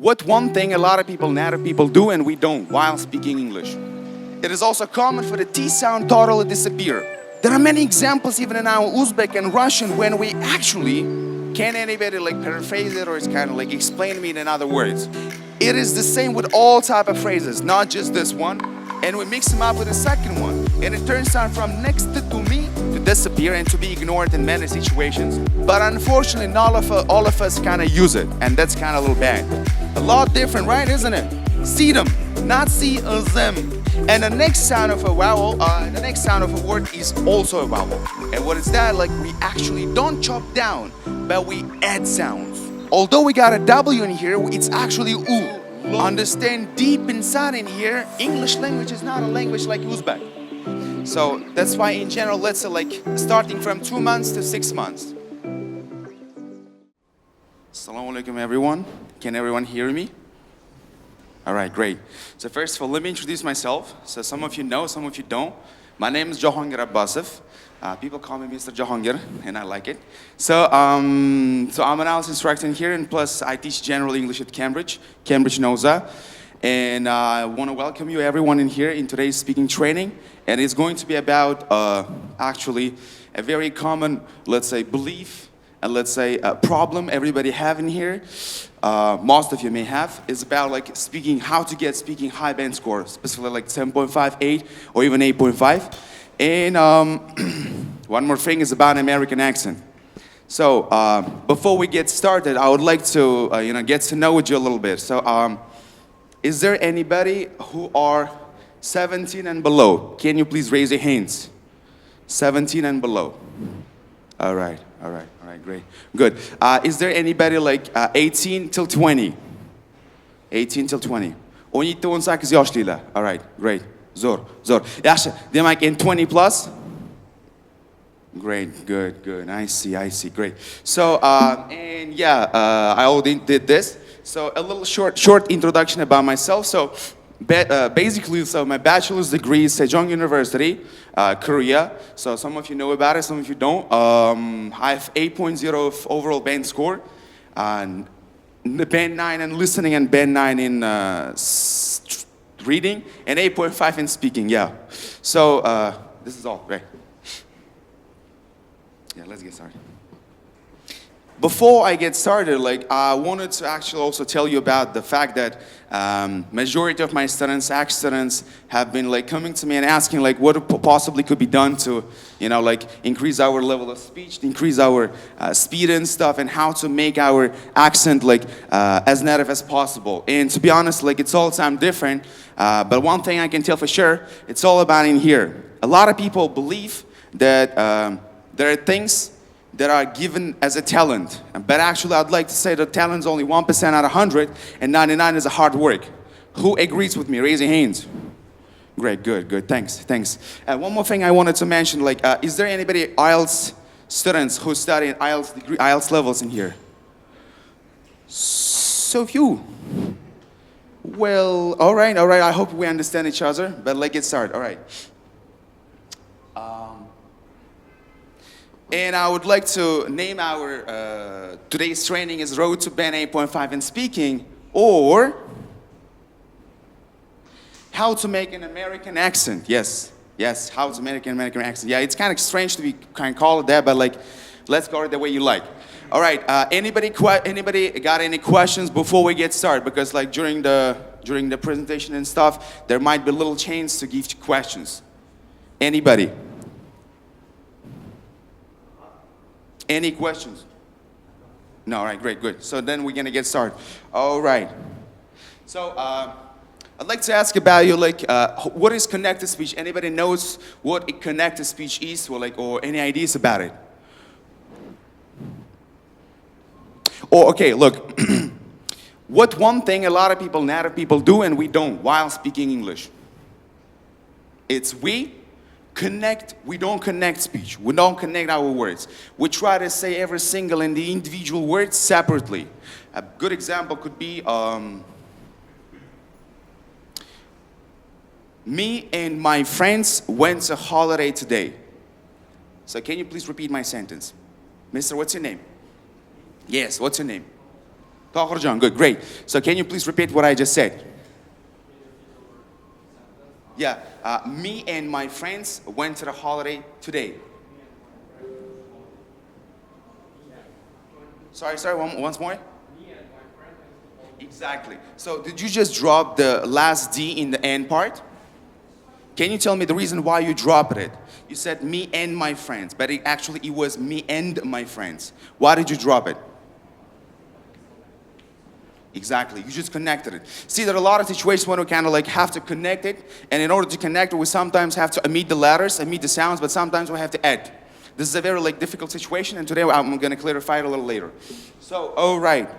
What one thing a lot of people, native people do and we don't while speaking English. It is also common for the T sound totally disappear. There are many examples even in our Uzbek and Russian when we actually can anybody like paraphrase it or it's kind of like explain to me in other words. It is the same with all type of phrases, not just this one. And we mix them up with a second one. And it turns out from next to me to disappear and to be ignored in many situations. But unfortunately, not all of us kind of use it. And that's kind of a little bad. A lot different, right? Isn't it? See them, not see them. And the next sound of a vowel, the next sound of a word is also a vowel. And what is that? Like we actually don't chop down, but we add sounds. Although we got a W in here, it's actually U. Understand deep inside in here, English language is not a language like Uzbek. So that's why in general, let's say like starting from 2 months to 6 months. Assalamu alaikum everyone. Can everyone hear me? All right, great. So first of all, let me introduce myself. So some of you know, some of you don't. My name is Jakhongir Abbasov. People call me Mr.Jakhongir, and I like it. So I'm an IELTS instructor here, and plus I teach general English at Cambridge Novza. And I want to welcome you everyone in here in today's speaking training. And it's going to be about actually a very common, let's say, belief and let's say a problem everybody have in here. Most of you may have, is about like speaking, how to get speaking high band score, specifically like 7.5, 8, or even 8.5. And one more thing is about American accent. So before we get started, I would like to get to know you a little bit. So is there anybody who are 17 and below? Can you please raise your hands? 17 and below. All right, great, good. Is there anybody like 18 till 20? 18 till 20. 17-18 yoshlilar. All right, great. Zor. Yaxshi. Demak, in 20 plus? Great, good. I see, great. So, and yeah, I already did this. So a little short introduction about myself. So basically, so my bachelor's degree is Sejong University, Korea. So some of you know about it, some of you don't. I have 8.0 of overall band score, and band 9 in listening and band 9 in reading, and 8.5 in speaking, yeah. So this is all, right? Yeah, let's get started. Before I get started, like I wanted to actually also tell you about the fact that majority of my students, ex-students, have been like coming to me and asking like what possibly could be done to, like increase our level of speech, increase our speed and stuff, and how to make our accent like as native as possible. And to be honest, like it's all time different. But one thing I can tell for sure, it's all about in here. A lot of people believe that there are things that are given as a talent. But actually, I'd like to say that talent is only 1% out of 100, and 99 is a hard work. Who agrees with me? Raise your hands. Great, good. Thanks. One more thing I wanted to mention, like, is there anybody IELTS students who study IELTS degree, IELTS levels in here? So few. Well, all right. I hope we understand each other, but let's get started. All right. And I would like to name our today's training is Road to Band 8.5 in Speaking, or How to Make an American Accent. Yes, How to Make an American Accent. Yeah, it's kind of strange to be kind of call it that, but like, let's call it the way you like. All right, anybody got any questions before we get started? Because like during the presentation and stuff, there might be little chance to give questions. Anybody? Any questions? No, all right, great, good. So then we're gonna get started. All right. So I'd like to ask about you, like, what is connected speech? Anybody knows what a connected speech is, or any ideas about it? Or okay, look, what one thing a lot of people, native people, do and we don't while speaking English? It's we don't connect speech. We don't connect our words. We try to say every single and the individual words separately. A good example could be me and my friends went to holiday today. So can you please repeat my sentence? Mister, what's your name? Yes, what's your name? Tohirjon, good, great. So can you please repeat what I just said? Yeah, me and my friends went to the holiday today. Sorry, once more? Exactly. So did you just drop the last D in the end part? Can you tell me the reason why you dropped it? You said me and my friends, but it was me and my friends. Why did you drop it? Exactly, you just connected it. See, there are a lot of situations when we kind of like have to connect it, and in order to connect it, we sometimes have to omit the letters, omit the sounds, but sometimes we have to add. This is a very like difficult situation, and today I'm going to clarify it a little later. So, all right.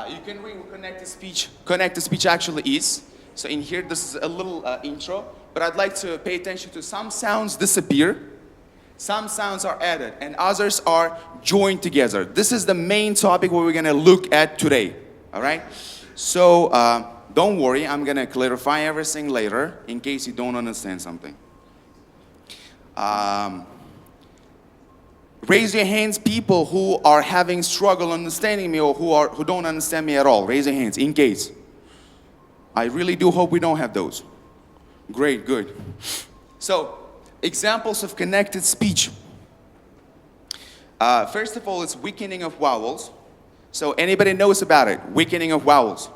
You can read what connected speech. Connected speech actually is. So in here, this is a little intro, but I'd like to pay attention to some sounds disappear, some sounds are added, and others are joined together. This is the main topic where we're going to look at today. All right? So don't worry, I'm going to clarify everything later in case you don't understand something. Raise your hands, people who are having struggle understanding me or who don't understand me at all. Raise your hands in case. I really do hope we don't have those. Great, good. So, examples of connected speech. First of all, it's weakening of vowels. So anybody knows about it? Weakening of vowels.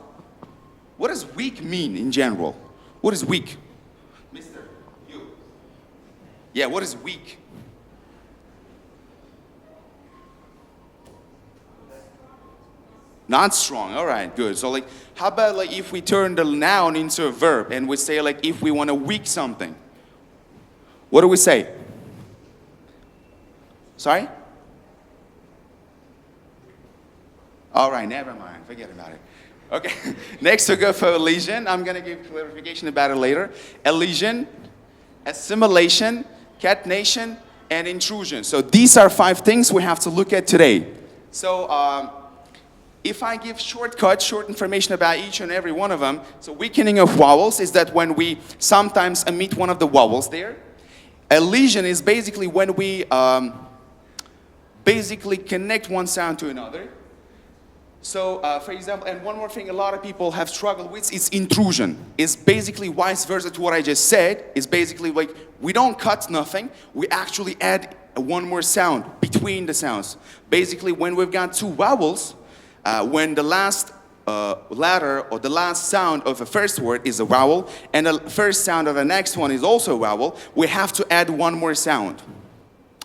What does weak mean in general? What is weak? Mister, you. Yeah, what is weak? Not strong. All right, good. So like, how about like if we turn the noun into a verb and we say like if we want to weak something? What do we say? Sorry? All right, never mind. Forget about it. Okay. Next we go for elision. I'm going to give clarification about it later. Elision, assimilation, catenation, and intrusion. So these are 5 things we have to look at today. So if I give short information about each and every one of them, so weakening of vowels is that when we sometimes omit one of the vowels there. Elision is basically when we basically connect one sound to another. So, for example, and one more thing a lot of people have struggled with is intrusion. It's basically vice versa to what I just said. It's basically like we don't cut nothing. We actually add one more sound between the sounds. Basically, when we've got 2 vowels, when the last letter or the last sound of the first word is a vowel and the first sound of the next one is also a vowel, we have to add one more sound.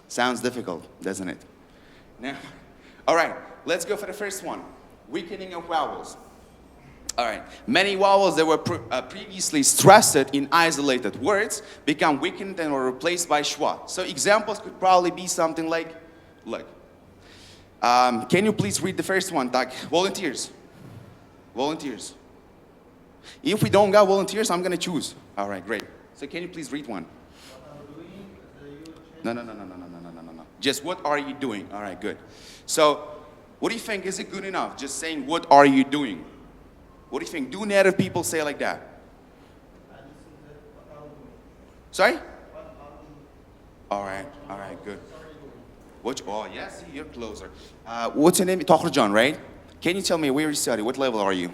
Sounds difficult, doesn't it? Now, all right, let's go for the first one. Weakening of vowels. All right, many vowels that were previously stressed in isolated words become weakened and were replaced by schwa. So examples could probably be something like, look. Can you please read the first one, Doug? Volunteers. Volunteers. If we don't got volunteers, I'm going to choose. All right, great. So can you please read one? No. Just what are you doing? All right, good. So what do you think? Is it good enough? Just saying, what are you doing? What do you think? Do native people say like that? Sorry? All right, good. Oh, yes, you're closer. What's your name? Tohirjon, right? Can you tell me where you study? What level are you?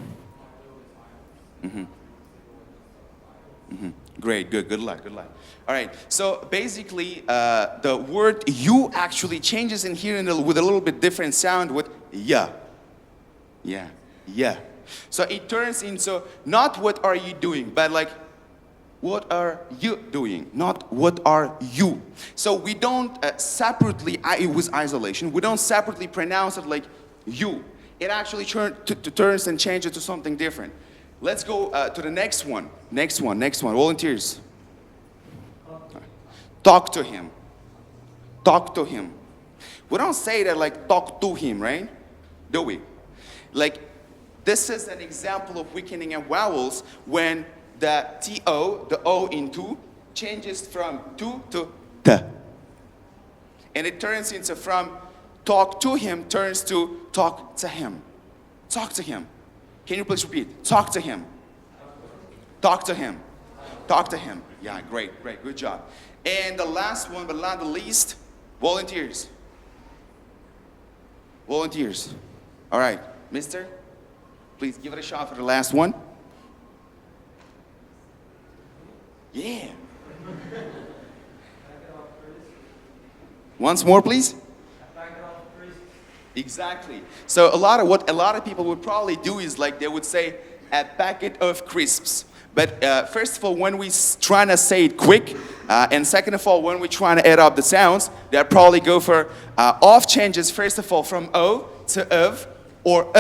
Great, good luck. All right, so basically, the word you actually changes in here with a little bit different sound with yeah. So it turns into not what are you doing, but like what are you doing? Not what are you. So we don't separately, with isolation, we don't separately pronounce it like you. It actually turns and changes to something different. Let's go to the next one. Next one. Volunteers. Talk to him. We don't say that like talk to him, right? Do we? Like, this is an example of weakening of vowels when the T-O, the O in to, changes from to T. And it turns into from talk to him turns to talk to him. Talk to him. Can you please repeat? Talk to him. Talk to him. Talk to him. Yeah, great, good job. And the last one, but not the least, volunteers. All right, mister, please give it a shot for the last one. Yeah. Once more, please. Exactly. So what a lot of people would probably do is like they would say a packet of crisps. But first of all, when we trying to say it quick, and second of all, when we're trying to add up the sounds, they'll probably go for off changes. First of all, from o to of or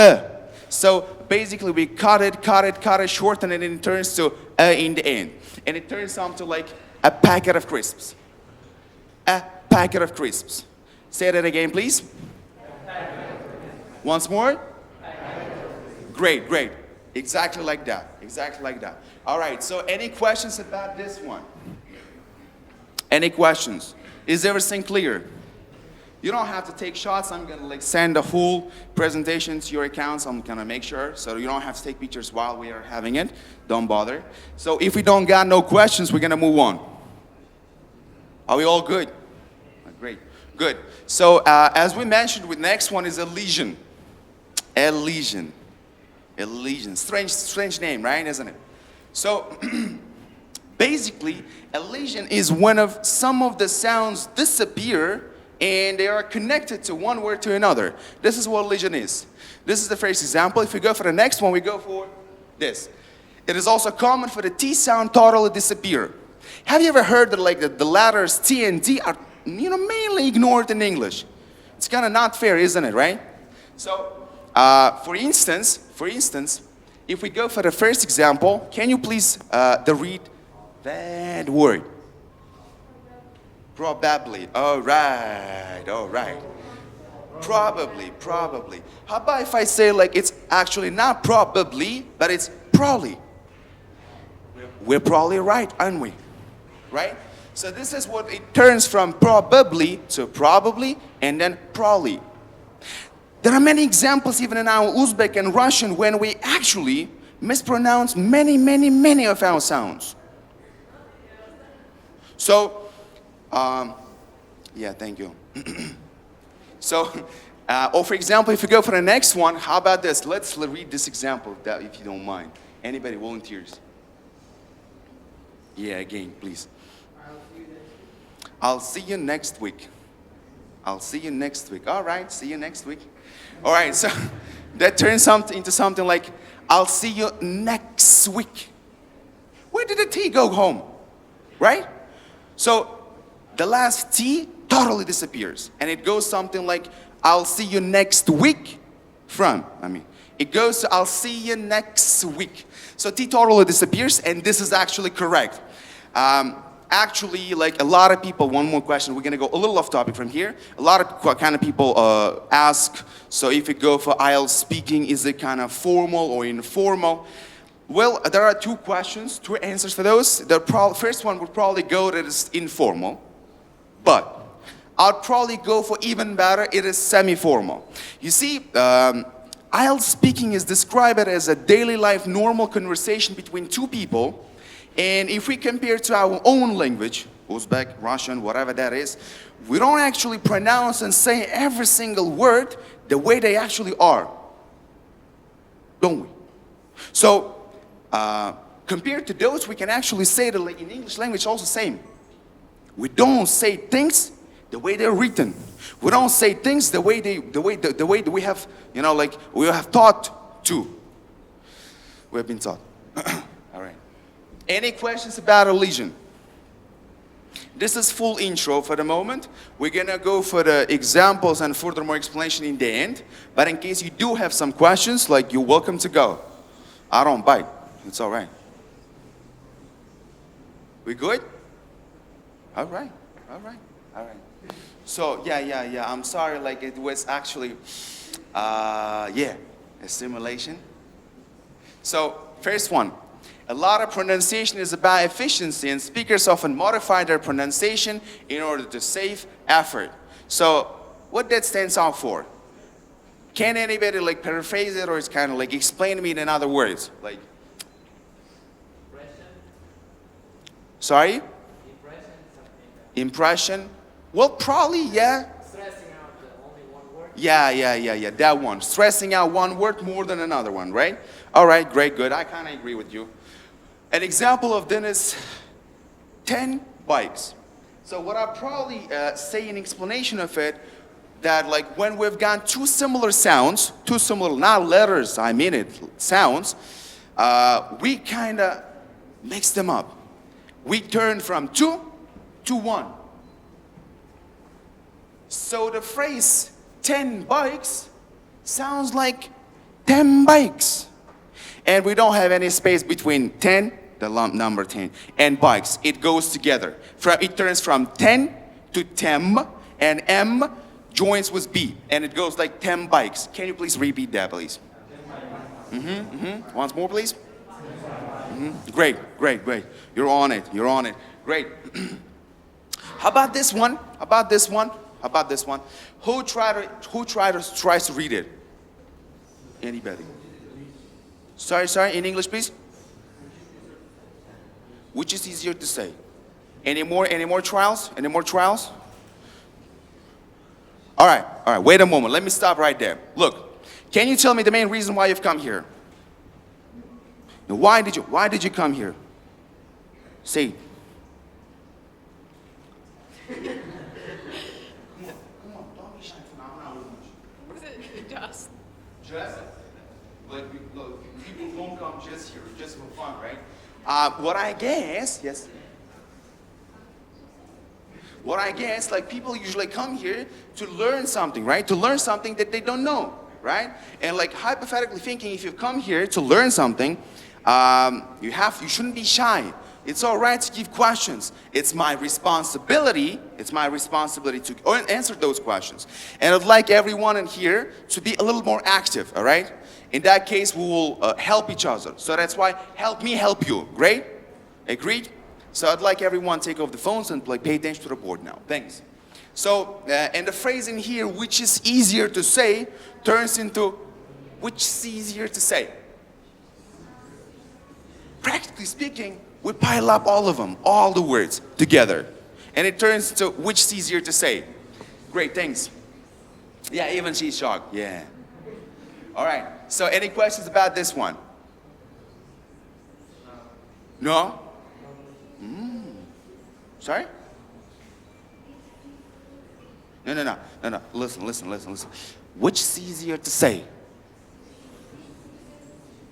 So basically, we cut it, shorten it, and it turns to in the end, and it turns out to like a packet of crisps. A packet of crisps. Say that again, please. Once more. Great, great. Exactly like that. Exactly like that. All right. So, any questions about this one? Any questions? Is everything clear? You don't have to take shots. I'm gonna like send the whole presentation to your accounts. I'm gonna make sure so you don't have to take pictures while we are having it. Don't bother. So, if we don't got no questions, we're gonna move on. Are we all good? Great. Good. So, as we mentioned, the next one is a lesion. A lesion. A lesion. Strange name, right? Isn't it? So, basically, a lesion is when some of the sounds disappear and they are connected to one word to another. This is what lesion is. This is the first example. If we go for the next one, we go for this. It is also common for the T sound totally disappear. Have you ever heard that like the letters T and D are mainly ignored in English? It's kind of not fair, isn't it, right? So, for instance, if we go for the first example, can you please read that word? Probably. All right. Probably. How about if I say like it's actually not probably, but it's probably? We're probably right, aren't we? Right? So this is what it turns from probably to probably and then probably. There are many examples even in our Uzbek and Russian when we actually mispronounce many of our sounds. So, yeah, thank you. So, or for example, if you go for the next one, how about this? Let's read this example if you don't mind. Anybody volunteers? Yeah, again, please. I'll see you next week. I'll see you next week. All right, see you next week. All right, so that turns into something like, I'll see you next week. Where did the T go home? Right? So the last T totally disappears. And it goes something like, I'll see you next week it goes to, I'll see you next week. So T totally disappears, and this is actually correct. Actually, like a lot of people, one more question, we're gonna go a little off topic from here. A lot of kind of people ask, so if you go for IELTS speaking, is it kind of formal or informal? Well, there are two answers for those. The first one would probably go that it's informal, but I'd probably go for even better, it is semi-formal. You see, IELTS speaking is described as a daily life normal conversation between two people. And if we compare to our own language, Uzbek, Russian, whatever that is, we don't actually pronounce and say every single word the way they actually are. Don't we? So, compared to those, we can actually say that in English language also same. We don't say things the way they're written. We don't say things the way we have, we have taught to. We have been taught. All right. Any questions about a lesion? This is full intro for the moment. We're gonna go for the examples and furthermore explanation in the end. But in case you do have some questions, you're welcome to go. I don't bite. It's all right. We good? All right. So yeah. I'm sorry. It was actually, a simulation. So first one. A lot of pronunciation is about efficiency, and speakers often modify their pronunciation in order to save effort. So, what that stands out for? Can anybody paraphrase it, or it's kind of explain to me in other words? Sorry? Impression. Well, probably, yeah. Stressing out the only one word. Yeah, that one. Stressing out one word more than another one, right? All right, great, good. I kind of agree with you. An example of this is 10 bikes. So what I'll probably say in explanation of it, that like when we've got two similar sounds, not letters, I mean it, sounds, we kind of mix them up. We turn from two to one. So the phrase 10 bikes sounds like 10 bikes. And we don't have any space between 10, the number 10, and bikes. It goes together. It turns from 10 to tem, and M joins with B, and it goes like 10 bikes. Can you please repeat that, please? Once more, please. Great. You're on it. Great. How about this one? Who tries to read it? Anybody? Sorry, in English, please. Which is easier to say? Any more trials? All right, wait a moment. Let me stop right there. Look, can you tell me the main reason why you've come here? Now, why did you come here? Say. Come on, don't be shy for now. Was it just? Just? Like, look, people don't come just here, just for fun, right? What I guess, like people usually come here to learn something, right? To learn something that they don't know, right? And like hypothetically thinking, if you've come here to learn something, you shouldn't be shy. It's all right to give questions. It's my responsibility to answer those questions. And I'd like everyone in here to be a little more active, all right? In that case, we will help each other. So that's why help me help you. Great? Agreed? So I'd like everyone to take off the phones and pay attention to the board now. Thanks. So, and the phrase in here, which is easier to say, turns into which is easier to say. Practically speaking, we pile up all of them, all the words together. And it turns into which is easier to say. Great, thanks. Yeah, even she's shocked. Yeah. All right. So any questions about this one? No? Sorry? No. Listen. Which is easier to say?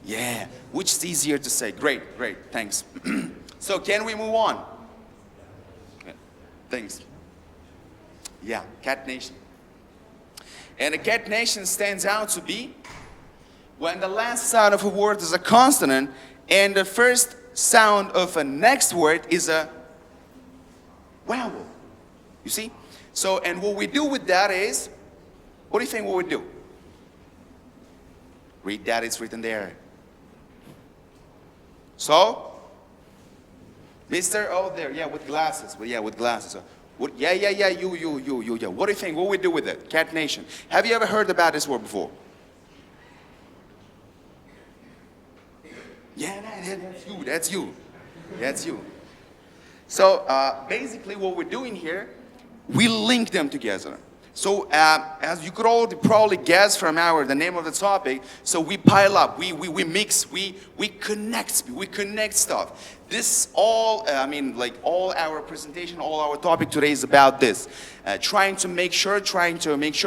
Yeah. Which is easier to say? Great. Thanks. So can we move on? Okay. Thanks. Yeah, Cat Nation. And a Cat Nation stands out to be when the last sound of a word is a consonant and the first sound of a next word is a vowel. You see? So, and what we do with that is, what do you think we would do? Read that, it's written there. So, Mr. Oh, there, yeah, with glasses. With glasses. So, you. What do you think? What we do with it? Cat Nation. Have you ever heard about this word before? Yeah, that's you. So basically what we're doing here, we link them together. So as you could all probably guess from the name of the topic, so we pile up, we mix, we connect stuff. This all, all our presentation, all our topic today is about this. Trying to make sure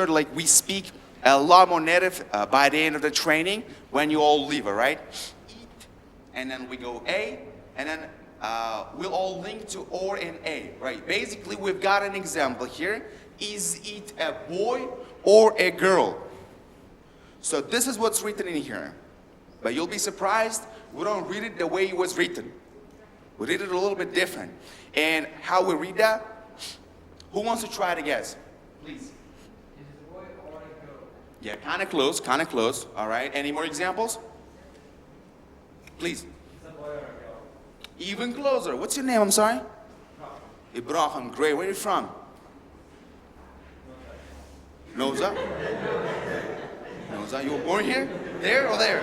like we speak a lot more native by the end of the training when you all leave, all right? And then we go A, and then we'll all link to or and A, right? Basically, we've got an example here. Is it a boy or a girl? So this is what's written in here. But you'll be surprised, we don't read it the way it was written. We read it a little bit different. And how we read that? Who wants to try to guess? Please. Is it a boy or a girl? Yeah, kind of close. All right, any more examples? Please. Even closer. What's your name? I'm sorry? Ibrahim. Great. Where are you from? Novza? Novza. You were born here? There or there?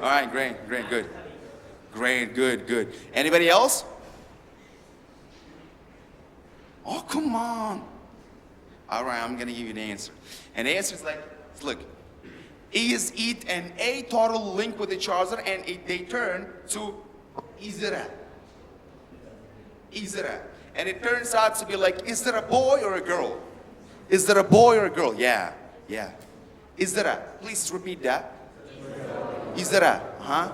All right. Great. Good. Good. Anybody else? Oh, come on. All right, I'm gonna give you the answer. And the answer is like, look, is, it, and a total link with each other, and they turn to izra. Izra. And it turns out to be like, is there a boy or a girl? Is there a boy or a girl? Yeah, yeah. Izra. Please repeat that. Izra. Huh?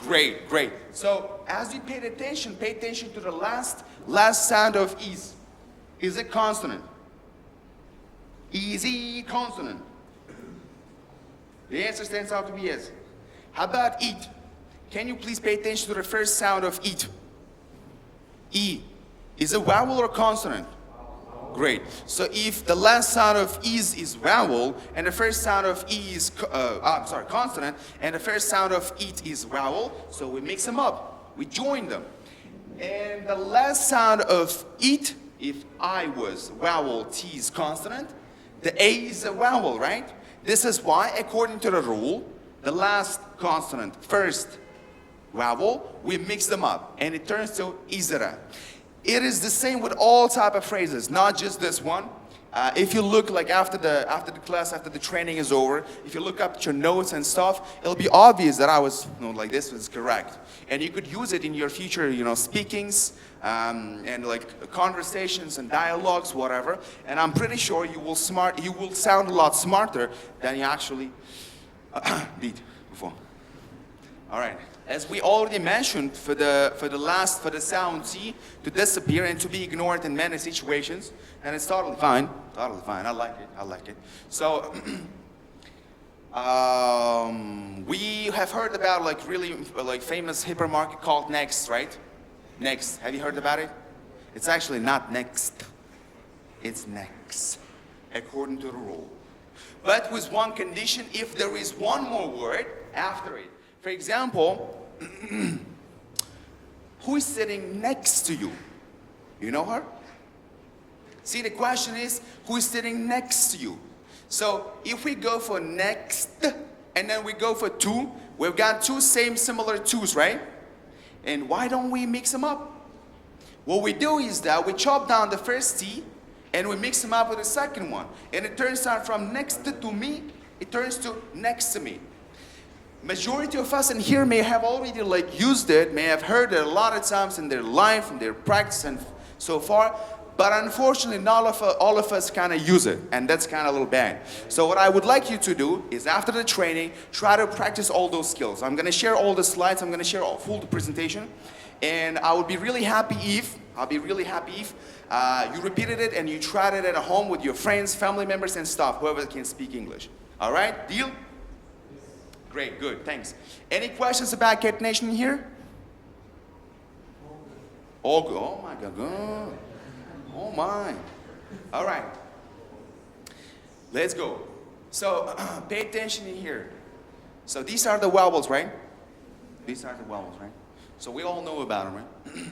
Great, great. So as you pay attention to the last sound of is. Is it consonant? Easy consonant. The answer stands out to be yes. How about eat? Can you please pay attention to the first sound of eat? E. Is it vowel or consonant? Great. So if the last sound of is vowel, and the first sound of e is consonant, and the first sound of eat is vowel, so we mix them up. We join them. And the last sound of eat, if I was vowel, T is consonant, the A is a vowel, right? This is why, according to the rule, the last consonant, first vowel, we mix them up, and it turns to izra. It is the same with all type of phrases, not just this one. If you look like after the class, after the training is over, if you look up at your notes and stuff, it'll be obvious that I was, like this was correct. And you could use it in your future, speakings, and like conversations and dialogues, whatever. And I'm pretty sure you will sound a lot smarter than you actually did before. All right. As we already mentioned, for the sound T to disappear and to be ignored in many situations, and it's totally fine. Totally fine. I like it. So we have heard about like really like famous hypermarket called Next, right? Next. Have you heard about it? It's actually not Next. It's Next, according to the rule. But with one condition: if there is one more word after it. For example, who is sitting next to you? You know her? See, the question is, who is sitting next to you? So if we go for next, and then we go for to, we've got two similar twos, right? And why don't we mix them up? What we do is that we chop down the first T, and we mix them up with the second one. And it turns out from next to me, it turns to next to me. Majority of us in here may have already like used it, may have heard it a lot of times in their life, in their practice and so far, but unfortunately not all of us kind of use it, and that's kind of a little bad. So what I would like you to do is after the training, try to practice all those skills. I'm going to share all the slides, I'm going to share all full presentation, and I would be really happy if you repeated it and you tried it at home with your friends, family members and stuff, whoever can speak English. All right, deal? Great, good, thanks. Any questions about Cat Nation here? All good. Oh my God, good. Oh my. All right. Let's go. So pay attention in here. So these are the vowels, right? These are the vowels, right? So we all know about them, right?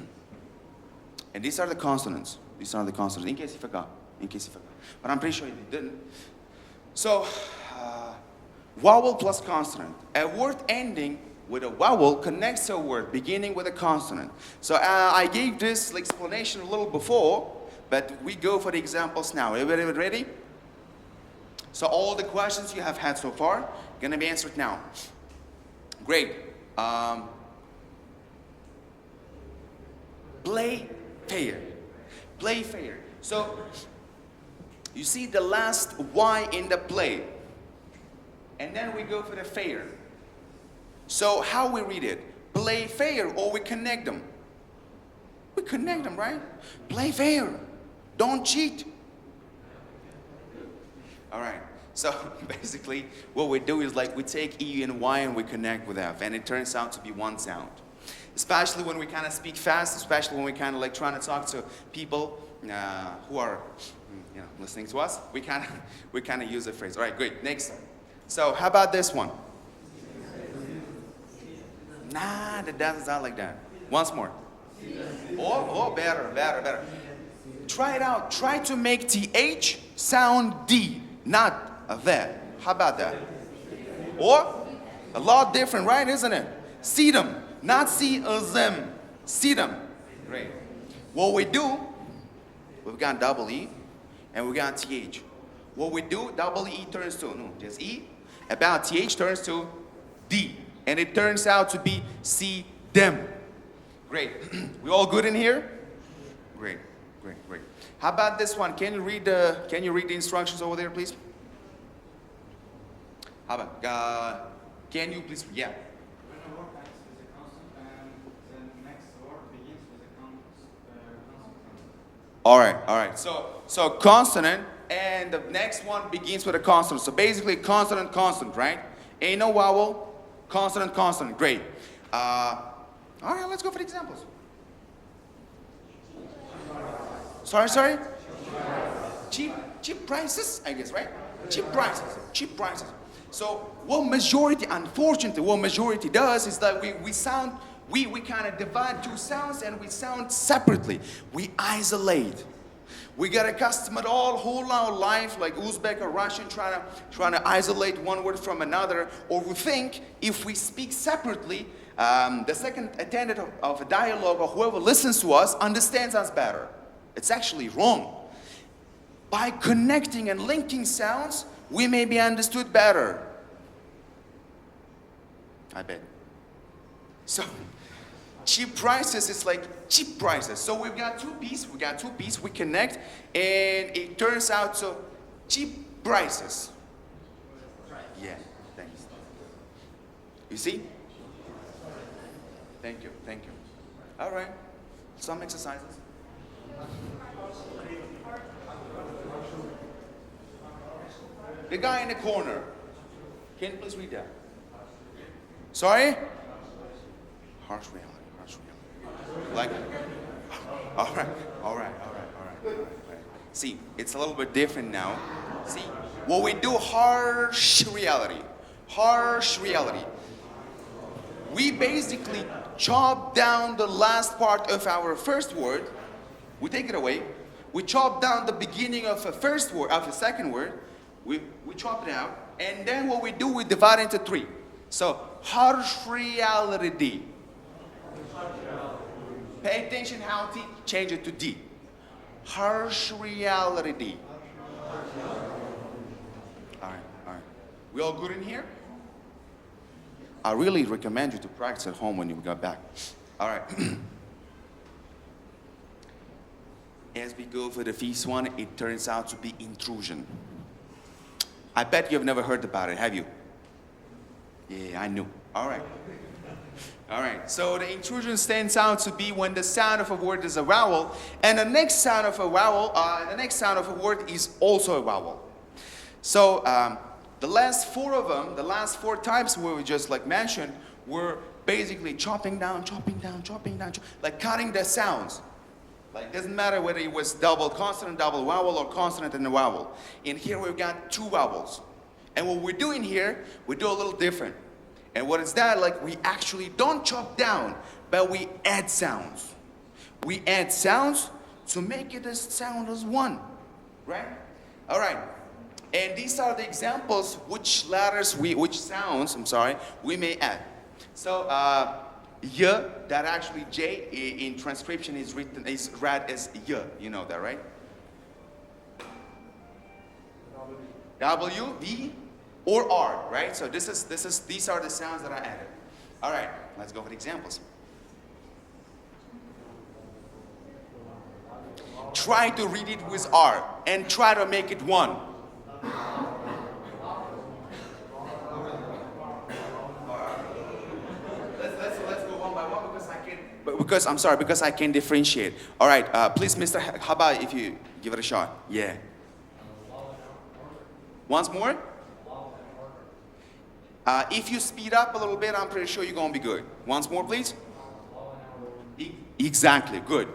And these are the consonants. These are the consonants, in case you forgot. But I'm pretty sure you didn't. So, vowel plus consonant. A word ending with a vowel connects to a word beginning with a consonant. So I gave this explanation a little before, but we go for the examples now. Everybody ready? So all the questions you have had so far gonna be answered now. Great. Play fair. Play fair. So you see the last Y in the play. And then we go for the fair. So how we read it? Play fair, or we connect them? We connect them, right? Play fair. Don't cheat. All right. So basically what we do is like we take E and Y and we connect with F, and it turns out to be one sound. Especially when we kind of speak fast, especially when we kind of like trying to talk to people who are listening to us, we kind of use the phrase. All right, great. Next. So how about this one? Nah, that doesn't sound like that. Once more. Oh, better. Try it out. Try to make TH sound D, not a that. How about that? Or a lot different, right? Isn't it? See them, not see them. See them. Great. What we do we've got double E, and we've got TH. What we do, double E turns to, no, just E, about TH turns to D. And it turns out to be see them. Great. We all good in here? Great, great, great. How about this one? Can you read the instructions over there, please? How about, can you please, yeah. When a word ends with a consonant and the next word begins with a consonant. All right. So consonant, and the next one begins with a consonant. So basically consonant, right? Ain't no vowel, consonant. Great. All right, let's go for the examples. Sorry? Cheap prices, I guess, right? Cheap prices. So unfortunately, what majority does is that we kind of divide two sounds and we sound separately. We isolate. We get accustomed whole our life, like Uzbek or Russian, trying to isolate one word from another, or we think if we speak separately, the second attendant of a dialogue or whoever listens to us understands us better. It's actually wrong. By connecting and linking sounds, we may be understood better. I bet. So, cheap prices is like cheap prices. So we've got two pieces, we connect, and it turns out so cheap prices. Yeah, thanks. You see? Thank you. All right, some exercises. The guy in the corner. Can you please read that? Sorry? Harsh reality. Like, all right. See, it's a little bit different now. See, what we do, harsh reality. We basically chop down the last part of our first word. We take it away. We chop down the beginning of a first word, of a second word. We chop it out. And then what we do, we divide into three. So, harsh reality. Pay attention how to change it to D. Harsh reality. All right. We all good in here? I really recommend you to practice at home when you get back. All right. As we go for the first one, it turns out to be intrusion. I bet you've never heard about it, have you? Yeah, I knew. All right. So the intrusion stands out to be when the sound of a word is a vowel, and the next sound of a word is also a vowel. So the last four times we just like mentioned, were basically chopping down, like cutting the sounds. Like, doesn't matter whether it was double consonant, double vowel, or consonant and a vowel. In here we've got two vowels. And what we're doing here, we do a little different. And what is that? Like, we actually don't chop down, but we add sounds. We add sounds to make it sound as one, right? All right. And these are the examples which sounds we may add. So, Y, that actually J in transcription is read as Y. You know that, right? W, V, or R, right? So these are the sounds that I added. All right, let's go for the examples. Try to read it with R and try to make it one. Let's go one by one because I can differentiate. All right, please, Mr. Haba, if you give it a shot. Yeah. Once more. If you speed up a little bit, I'm pretty sure you're gonna be good. Once more, please. Exactly. Good.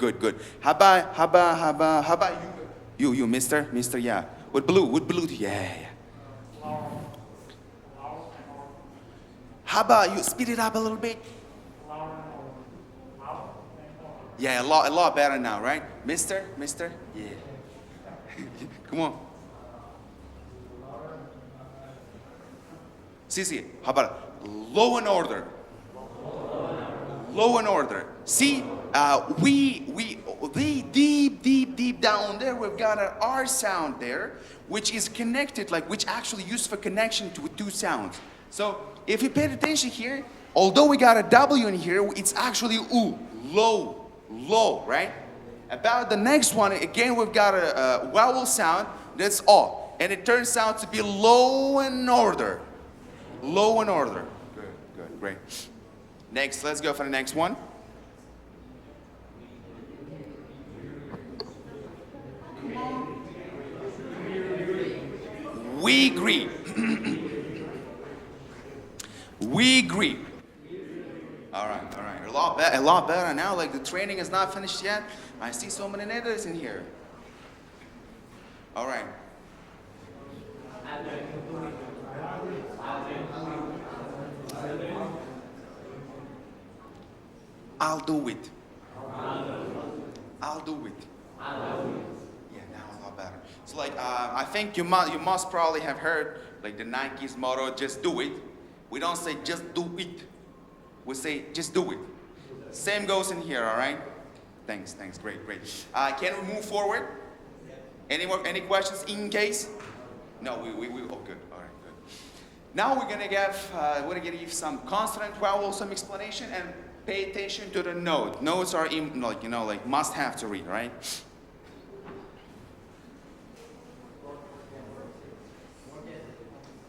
Haba, you, Mister, yeah. With blue, yeah. Haba, you speed it up a little bit. Yeah, a lot better now, right? Mister, yeah. Come on. See, how about low and order? See, deep down there, we've got an R sound there, which is connected, which actually used for connection to two sounds. So if you paid attention here, although we got a W in here, it's actually U, low, right? About the next one, again, we've got a vowel sound, that's O. And it turns out to be low in order. Good, great. Next, let's go for the next one. We agree. We agree. All right. A lot better now. Like the training is not finished yet. I see so many letters in here. All right. I'll do it. Yeah, now a lot better. So I think you must probably have heard the Nike's motto, just do it. We don't say just do it. We say just do it. Same goes in here, all right? Thanks, great. Can we move forward? Any questions in case? No, we oh good, all right, good. Now we're gonna give some consonant vowel, some explanation, and pay attention to the note. Notes are must have to read, right?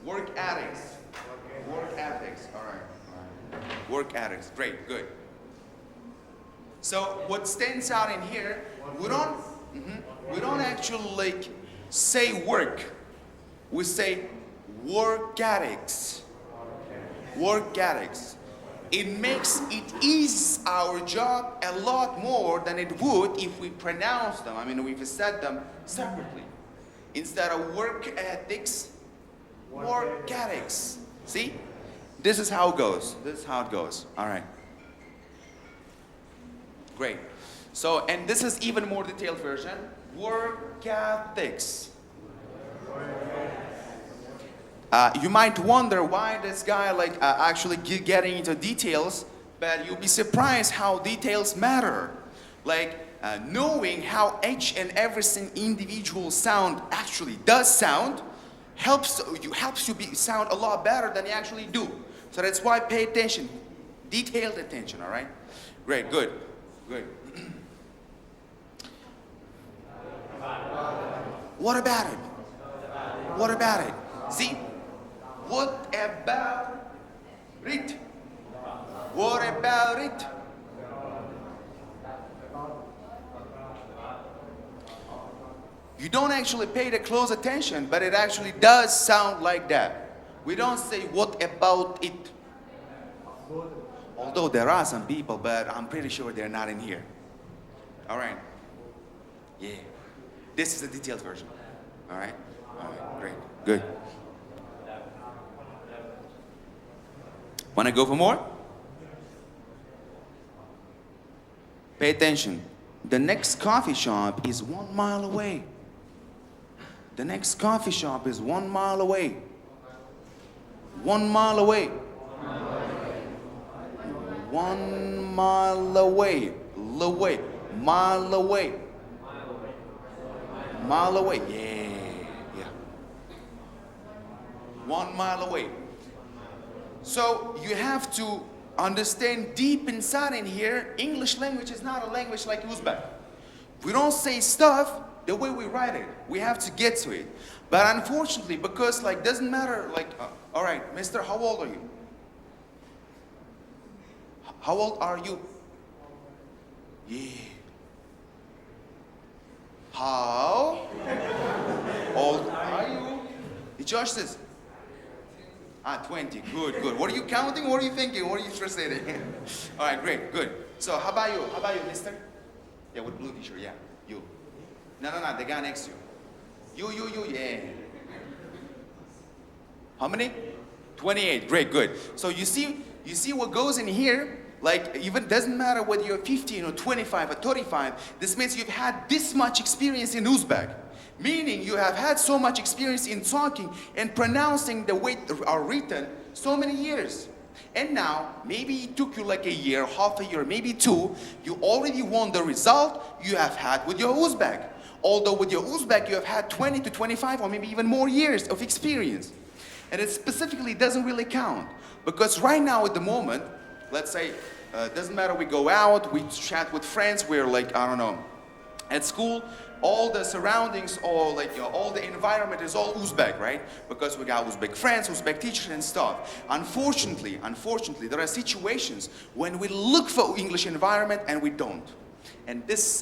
Work ethics, all right. Work ethics, great, good. So what stands out in here, we don't actually say work. We say work ethics. It eases our job a lot more than it would if we pronounce them. If we said them separately. Instead of work ethics, work ethics. See? This is how it goes. All right. Great. So, and this is even more detailed version. Work ethics. You might wonder why this guy actually getting into details, but you'll be surprised how details matter. Knowing how each and every individual sound actually does sound helps you sound a lot better than you actually do. So that's why pay attention, detailed attention. All right, great, good. What about it? See? What about it? You don't actually pay the close attention, but it actually does sound like that. We don't say what about it. Although there are some people, but I'm pretty sure they're not in here. All right. Yeah. This is the detailed version. All right. Great. Good. Want to go for more? Pay attention. The next coffee shop is 1 mile away. 1 mile away. 1 mile away. 1 mile away. Mile away. Yeah. 1 mile away. So you have to understand deep inside in here, English language is not a language like Uzbek. We don't say stuff the way we write it. We have to get to it. But unfortunately, because doesn't matter, all right, mister, how old are you? How old are you? Yeah. How old are you? Josh says, 20. Good. What are you counting? What are you thinking? What are you translating? All right, great, good. So how about you, mister? Yeah, with blue t-shirt, yeah. You. No, the guy next to you. You, yeah. How many? 28, great, good. So you see what goes in here? Even doesn't matter whether you're 15 or 25 or 35, this means you've had this much experience in Uzbek. Meaning you have had so much experience in talking and pronouncing the way are written so many years. And now, maybe it took you like a year, half a year, maybe two, you already won the result you have had with your Uzbek. Although with your Uzbek, you have had 20 to 25 or maybe even more years of experience. And it specifically doesn't really count. Because right now at the moment, let's say, doesn't matter, we go out, we chat with friends, we're like, I don't know, at school, all the surroundings, all like, all the environment is all Uzbek, right? Because we got Uzbek friends, Uzbek teachers and stuff. Unfortunately, there are situations when we look for English environment and we don't. And this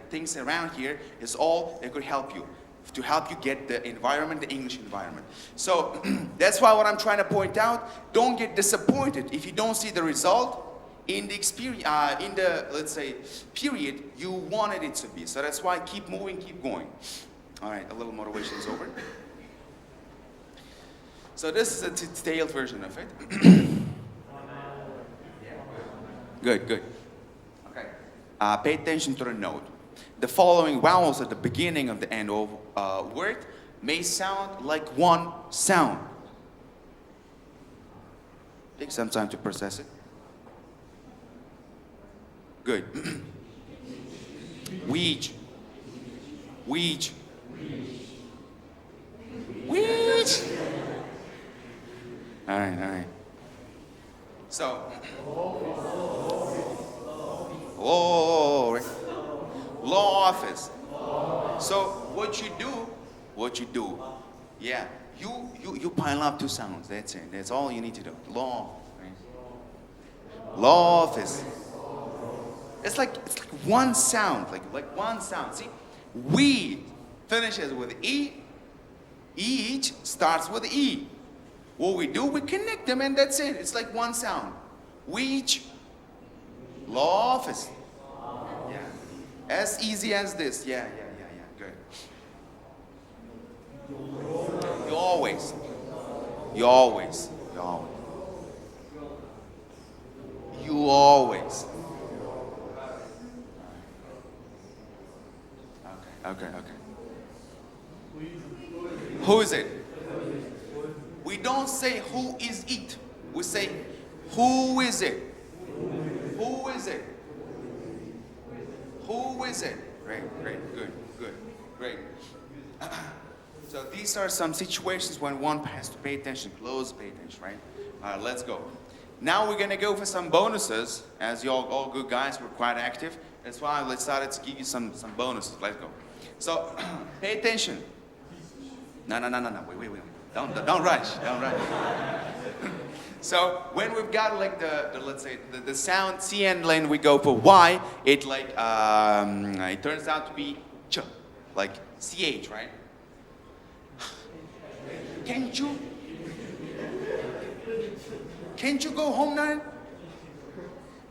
things around here is all that could help you, to help you get the environment, the English environment. So that's why what I'm trying to point out, don't get disappointed if you don't see the result in the experience, in the, let's say, period you wanted it to be. So that's why keep moving, keep going. All right, a little motivation is over. So this is a detailed version of it. Good, good. Okay. Pay attention to the note. The following vowels at the beginning of the end of word may sound like one sound. Take some time to process it. Good. Weech. Weech. Weech. All right, all right. So, law office. So what you do, yeah, you pile up two sounds. That's it. That's all you need to do. Law, right? Law office. It's like one sound, like one sound. See, we finishes with e. Each starts with e. What we do, we connect them, and that's it. It's like one sound. Weech. Law office. Yeah. As easy as this. Yeah. Good. You always. Okay. Who is it? We don't say who is it. We say who is it? Who is it? Who is it? Great, great. So these are some situations when one has to pay attention, close pay attention, right? All right, let's go. Now we're gonna go for some bonuses. As you all good guys, we're quite active. That's why I decided to give you some bonuses. Let's go. So pay attention. No. Wait. Don't rush. So when we've got like the let's say the sound CN lane, we go for Y. It like it turns out to be ch, like CH, right? Can't you go home now?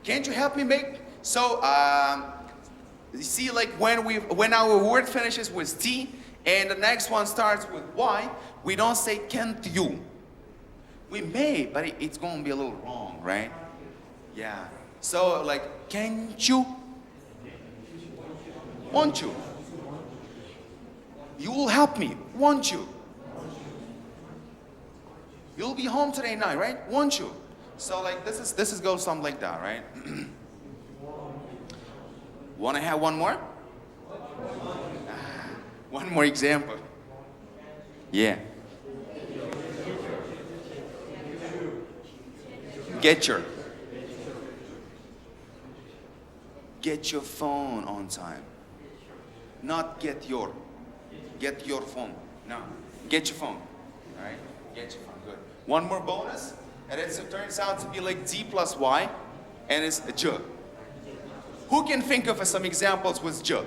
Can't you help me make? So you see, like when our word finishes with T and the next one starts with Y, we don't say can't you. We may, but it's going to be a little wrong, right? Yeah. So like, can't you? Won't you? You will help me, won't you? You'll be home today night, right? Won't you? So like this is goes something like that, right? Want to have one more? One more example. Yeah. Get your phone on time. Not get your phone. No, get your phone. All right, get your phone. Good. One more bonus, and it turns out to be like D plus Y, and it's a J. Who can think of some examples with J?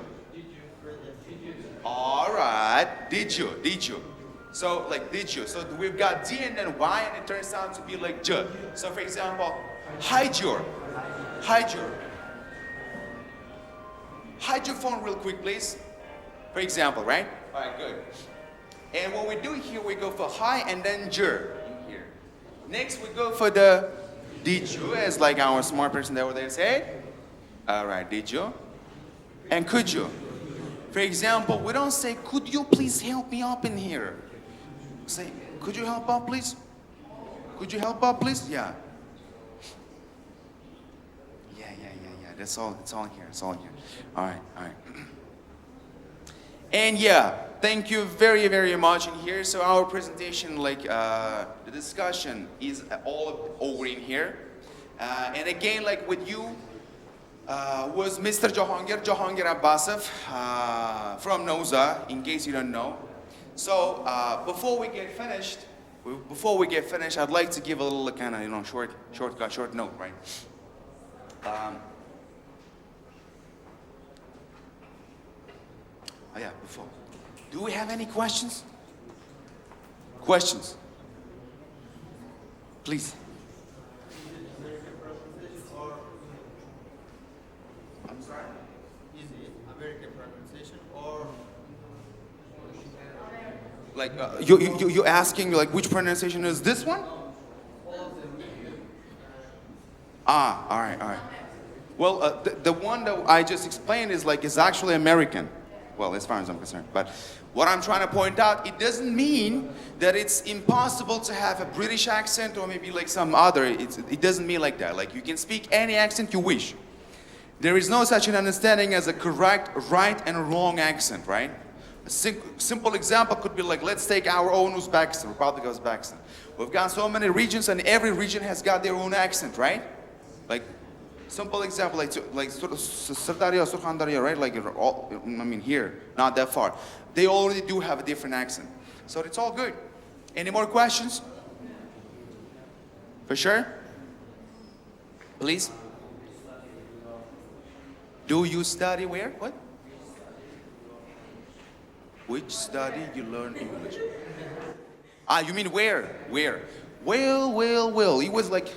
All right, did you? So like did you? So we've got D and then Y, and it turns out to be like J. So for example, hide your phone real quick, please. For example, right? All right, good. And what we do here, we go for hi and then jur in here. Next, we go for the did you, as like our smart person over there said. All right, did you? And could you? For example, we don't say, could you please help me up in here? We say, could you help up, please? Could you help out, please? Yeah. Yeah. That's all. It's all here. It's all here. All right. And yeah, thank you very, very much. And here, so our presentation, like the discussion, is all over in here. And again, like with you, was Mr. Jakhongir Abbasov from Novza, in case you don't know. So before we get finished, I'd like to give a little kind of short note, right? Yeah, before. Do we have any questions? Questions? Please. I'm sorry? Is it American pronunciation or Like you asking like which pronunciation is this one? Ah, all right. Well, the one that I just explained is actually American. Well, as far as I'm concerned. But what I'm trying to point out, it doesn't mean that it's impossible to have a British accent or maybe like some other. It doesn't mean like that. Like you can speak any accent you wish. There is no such an understanding as a correct, right and wrong accent, right? A simple example could be like, let's take our own Uzbekistan, Republic of Uzbekistan. We've got so many regions and every region has got their own accent, right? Like, simple example, like sort of Sirlari or Surkhandari, right? Like, here, not that far. They already do have a different accent. So it's all good. Any more questions? For sure? Please? Do you study where? What? Which study you learn English? Ah, you mean where? Where? Well. It was like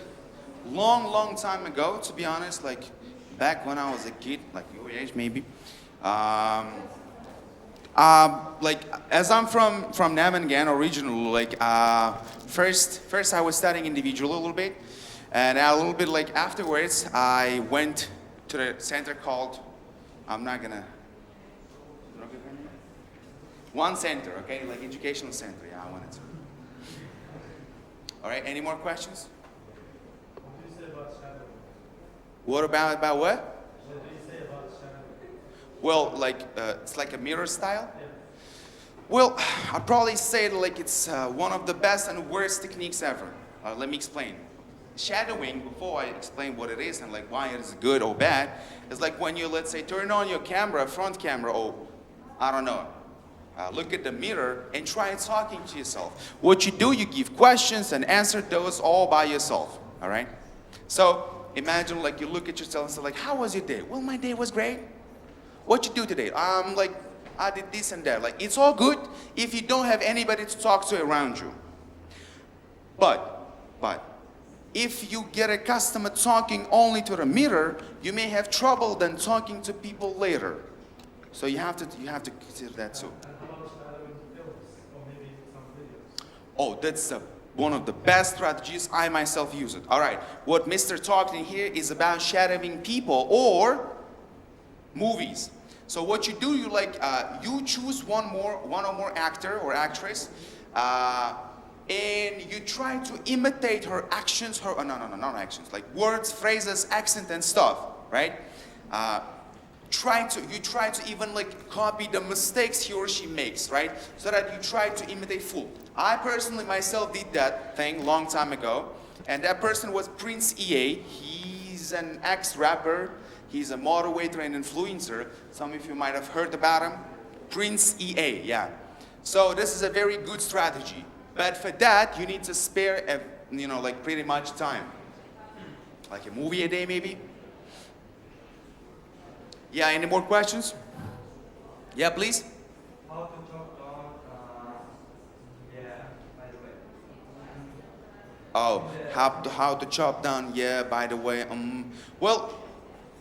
long time ago, to be honest, like back when I was a kid, like your age maybe. Like as I'm from Namangan originally, like first I was studying individual a little bit, and a little bit like afterwards I went to the center called, I'm not gonna, one center, okay, like educational center. Yeah, I wanted to. All right, any more questions? What do you say about shadow? What about what? What do you say about shadow? Well, like it's like a mirror style. Well, I'd probably say like it's one of the best and worst techniques ever. Let me explain. Shadowing, before I explain what it is and like why it is good or bad, is like when you, let's say, turn on your camera, front camera, or I don't know, look at the mirror and try talking to yourself. What you do, you give questions and answer those all by yourself, all right? So imagine like you look at yourself and say like, how was your day? Well, my day was great. What you do today? Like, I did this and that. Like, it's all good if you don't have anybody to talk to around you. But, if you get accustomed to talking only to the mirror, you may have trouble then talking to people later. So you have to consider that too. And how about shadowing films or maybe some videos? Oh, that's one of the best strategies. I myself use it. All right, what Mr. talking here is about shadowing people or movies. So what you do, you choose one or more actor or actress, and you try to imitate her actions, not actions, like words, phrases, accent, and stuff, right? You try to even like copy the mistakes he or she makes, right? So that you try to imitate full. I personally myself did that thing long time ago, and that person was Prince EA. He's an ex-rapper. He's a moderator and influencer. Some of you might have heard about him. Prince EA, yeah. So this is a very good strategy. But for that, you need to spare, like pretty much time. Like a movie a day, maybe. Yeah, any more questions? Yeah, please. How to talk on, by the way. Oh, how to chop down, yeah, by the way. Well,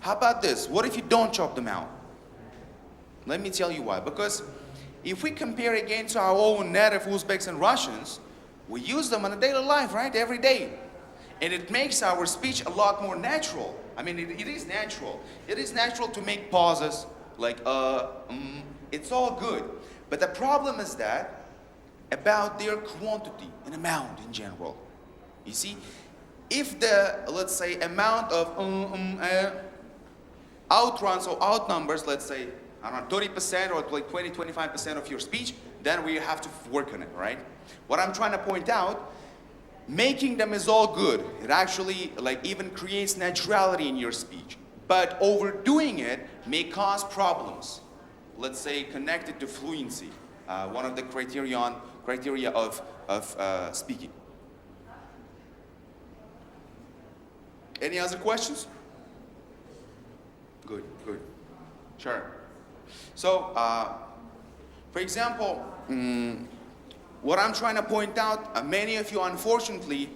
how about this? What if you don't chop them out? Let me tell you why. Because if we compare again to our own native Uzbeks and Russians, we use them in a daily life, right? Every day. And it makes our speech a lot more natural. I mean, it is natural. It is natural to make pauses, like, it's all good. But the problem is that about their quantity and amount in general. You see, if the, let's say, amount of outruns or outnumbers, let's say, around 30% or like 20-25% of your speech, then we have to work on it, right? What I'm trying to point out, making them is all good. It actually like even creates naturality in your speech. But overdoing it may cause problems. Let's say connected to fluency, one of the criteria of speaking. Any other questions? Good, good. Sure. So, for example, what I'm trying to point out, many of you unfortunately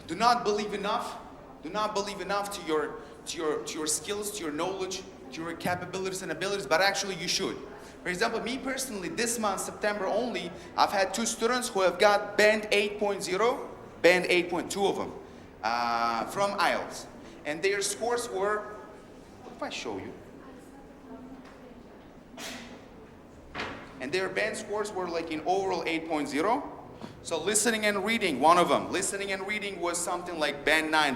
do not believe enough to your skills, to your knowledge, to your capabilities and abilities, but actually you should. For example, me personally, this month, September only, I've had 2 students who have got band 8.0, band 8.2 of them, from IELTS. And their scores were, what if I show you? And their band scores were like in overall 8.0. So listening and reading, one of them. Listening and reading was something like band 9.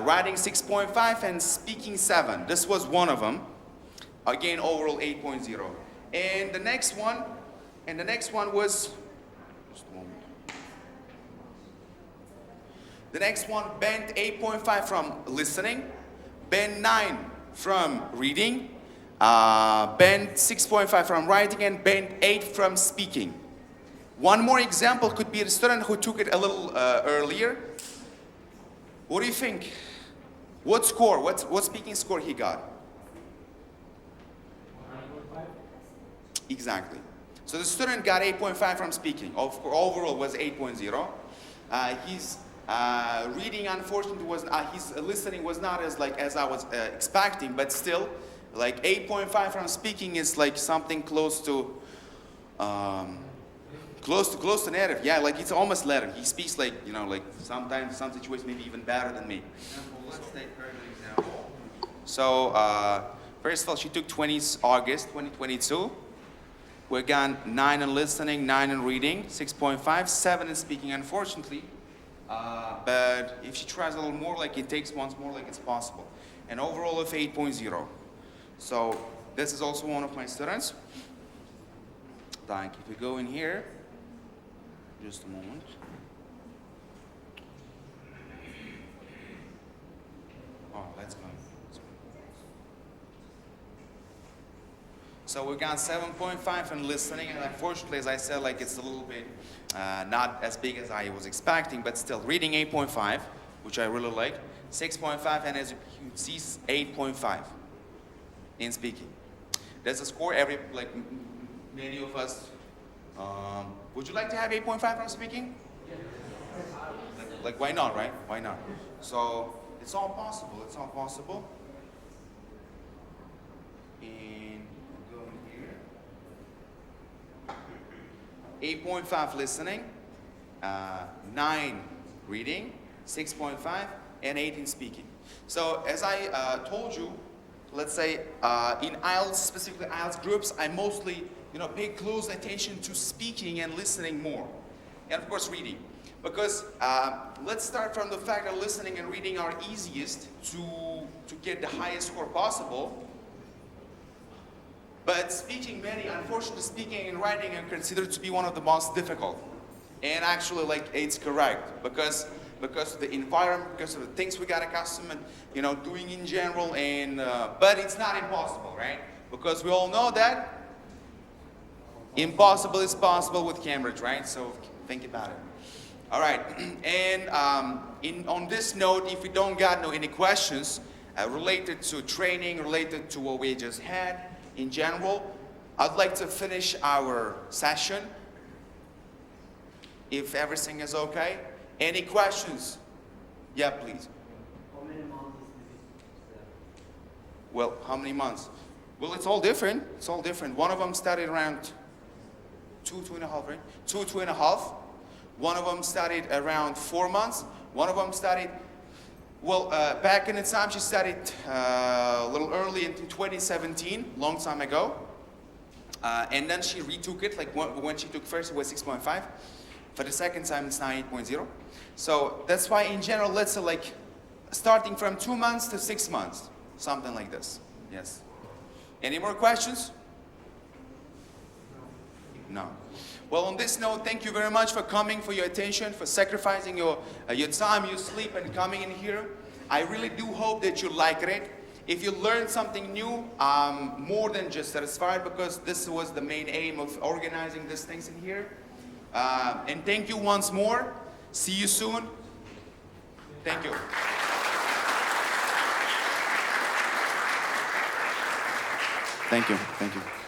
Writing 6.5 and speaking 7. This was one of them. Again, overall 8.0. And the next one was, just a moment. The next one, band 8.5 from listening, band 9 from reading, band 6.5 from writing, and band 8 from speaking. One more example could be the student who took it a little earlier. What do you think? What score, what speaking score he got? 9.5. Exactly. So the student got 8.5 from speaking. Overall was 8.0. His reading, unfortunately, was his listening was not as I was expecting, but still, like 8.5 from speaking is like something close to native. Yeah, like it's almost native. He speaks like, you know, like sometimes some situations maybe even better than me. Let's take her an example. So first of all, she took 20th August 2022. We got 9 in listening, 9 in reading, 6.5, 7 in speaking, unfortunately. But if she tries a little more, like it takes once more, like it's possible. And overall of 8.0. So this is also one of my students. Like if we go in here, just a moment. Oh, let's go. So we got 7.5 in listening, and unfortunately, as I said, like it's a little bit not as big as I was expecting, but still reading 8.5, which I really like, 6.5, and as you can see, 8.5 in speaking. That's a score many of us. Would you like to have 8.5 from speaking? Like why not, right? Why not? So it's all possible. It's all possible. And go in here. 8.5 listening, 9 reading, 6.5, and 8 in speaking. So as I told you, let's say in IELTS, specifically IELTS groups, I mostly pay close attention to speaking and listening more. And of course reading. Because let's start from the fact that listening and reading are easiest to get the highest score possible. But speaking, unfortunately, speaking and writing are considered to be one of the most difficult. And actually, like, it's correct. Because of the environment, because of the things we got accustomed, doing in general. And but it's not impossible, right? Because we all know that impossible is possible with Cambridge, right? So think about it. All right. And on this note, if we don't got any questions related to training, related to what we just had in general, I'd like to finish our session. If everything is okay. Any questions? Yeah, please. How many months is this? Well, how many months? Well, it's all different. It's all different. One of them studied around 2.5, right? 2.5. One of them studied around 4 months. One of them studied, well, back in the time she studied a little early in 2017, long time ago. And then she retook it, like when she took first it was 6.5. For the second time, it's now 8.0. So that's why in general, let's say like starting from 2 months to 6 months, something like this. Yes. Any more questions? No. Well, on this note, thank you very much for coming, for your attention, for sacrificing your time, your sleep, and coming in here. I really do hope that you like it. If you learned something new, I'm more than just satisfied, because this was the main aim of organizing these things in here. And thank you once more. See you soon. Thank you. Thank you. Thank you.